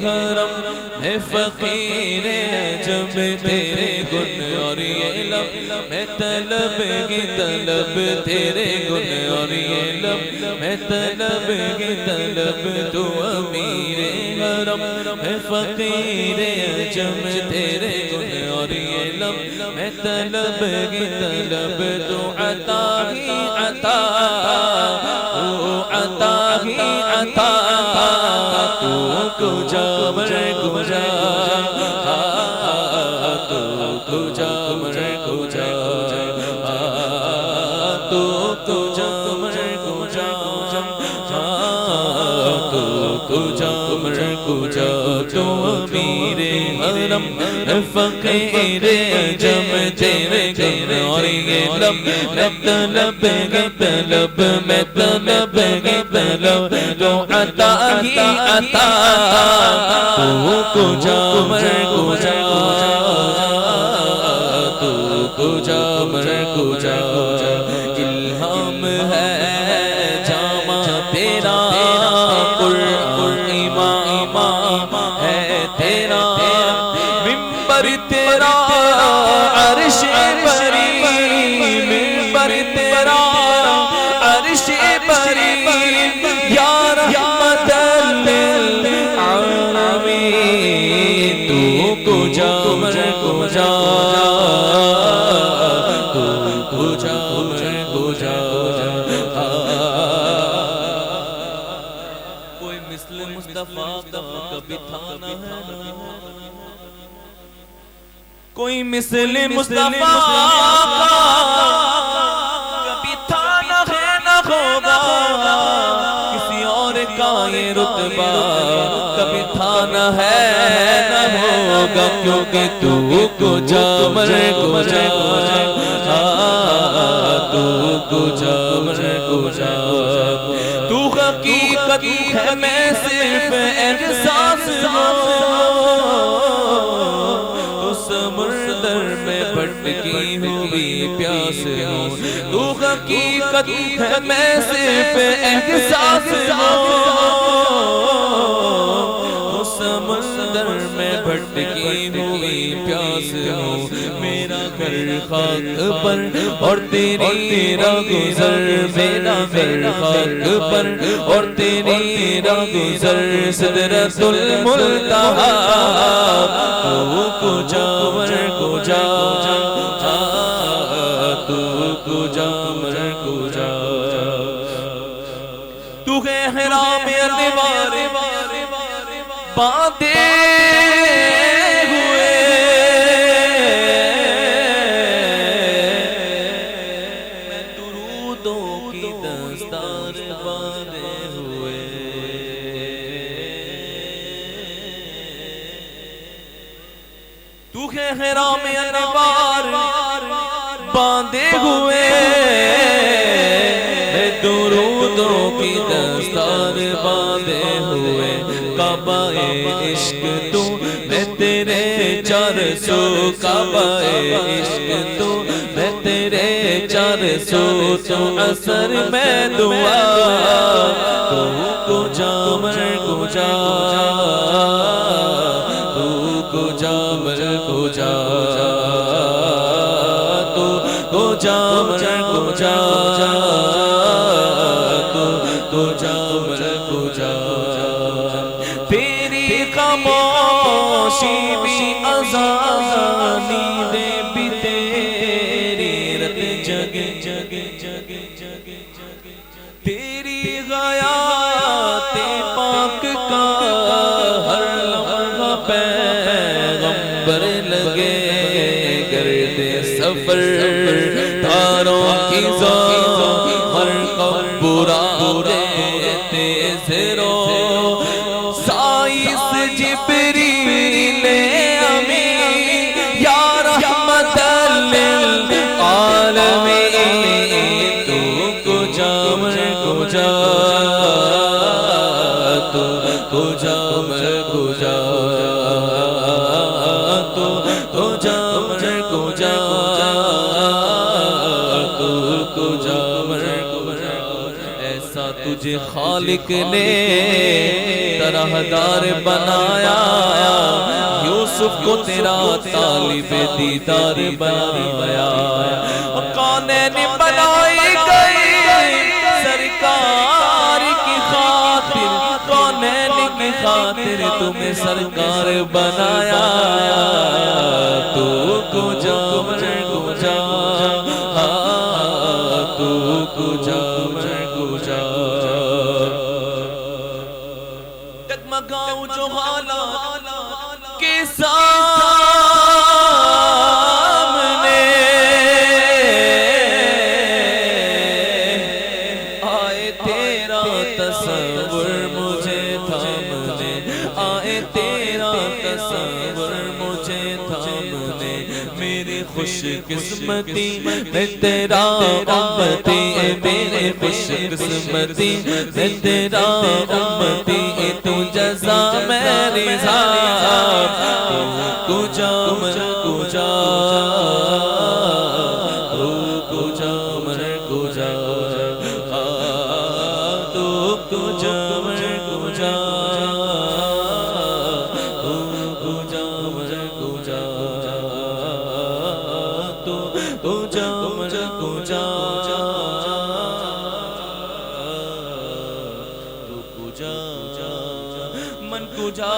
حرم میں فقیر جب تیرے گن اور یہ لب میں طلب کی طلب تیرے گن اور یہ لب میں طلب کی طلب تو امیر حرم میں فقیر جب تیرے گن اور یہ لب میں طلب کی طلب تو عطا ہی عطا عطا ہی عطا تو کجا مر کجا تو کجا مر کجا تو کجا مر کجا تو کجا مر کجا تو امیر حرم فقیر جب تیرے گن اور یہ لب میں طلب کی طلب میں طلب کی طلب تو عطا ہی عطا تو کجا مر کجا تو کجا مر کجا الہام ہے جامع تیرا قرآن امام ہے تیرا منبر تیرا عرش بری منبر تیرا عرش بری یا رحمت للعالمین تو کجا مر کجا تو کجا مر کجا کوئی مثل مصطفیٰ کا کبھی تھا نہ ہے کوئی مثل مصطفیٰ کا کبھی تھا نہ ہے نہ ہوگا کسی اور کا یہ رتبہ کبھی تھا نہ ہے نہ ہوگا کیونکہ تو کجا مر کجا تو کجا مر کجا تو حقیقت ہے میں صرف احساس ہوں سمندر میں بھٹکی ہوئی پیاس ہوں تو حقیقت ہے میں صرف احساس ہوں سمندر میں بھٹکی ہوئی پیاس ہوں میرا گھر خاک پر اور تیری راہ گزر میرا گھر خاک پر اور تیری راہ گزر سدرۃ المنتہا تو کجا مر کجا تو کجا مر کجا تو ہے حرام انوار باندھے ہوئے میں درودوں کی دستار باندھے ہوئے تو ہے حرام انوار باندھے ہوئے میں درودوں کی دستار باندھے ہوئے کعبہ عشق تو میں تیرے چار سو کعبہ عشق تو میں تیرے چار سو تو اثر میں دعا تو کجا مر کجا تو کجا مر کجا تو کجا مر کجا تو کجا مر کجا خاموشی بھی اذان نیندیں بھی تیری رت جگے جگے جگے جگے جگے تیری غایات پاک کا ہر لمحہ پیغمبر لگے گرد سفر تاروں کی ذات ہر قبرا تیز رو جبریل امین یا رحمت للعالمین تو کجا مر کجا تو کجا مر کجا تو کجا مر کجا تو کجا مر کجا ایسا تجھے خالق نے طرحدار بنایا یوسف کو تیرا طالب دیدار بنایا کونین بنائی گئی سرکار کی خاطر کونین کی خاطر تمہیں سرکار بنایا تو کجا میں کجا تو کجا میں کجا ڈگمگاؤں جو حالات کے سامنے آئے تیرا تصور مجھے تھامنے آئے تیرا تصور مجھے تھامنے میری خوش قسمتی میں تیرا امتی میری خوش قسمتی میں تیرا امتی تو جزا میری ذات کجا میں کجا تو کجا میں کجا تو کجا میں کجا تو کجا میں کجا تو کجا میں کجا تو کجا من کجا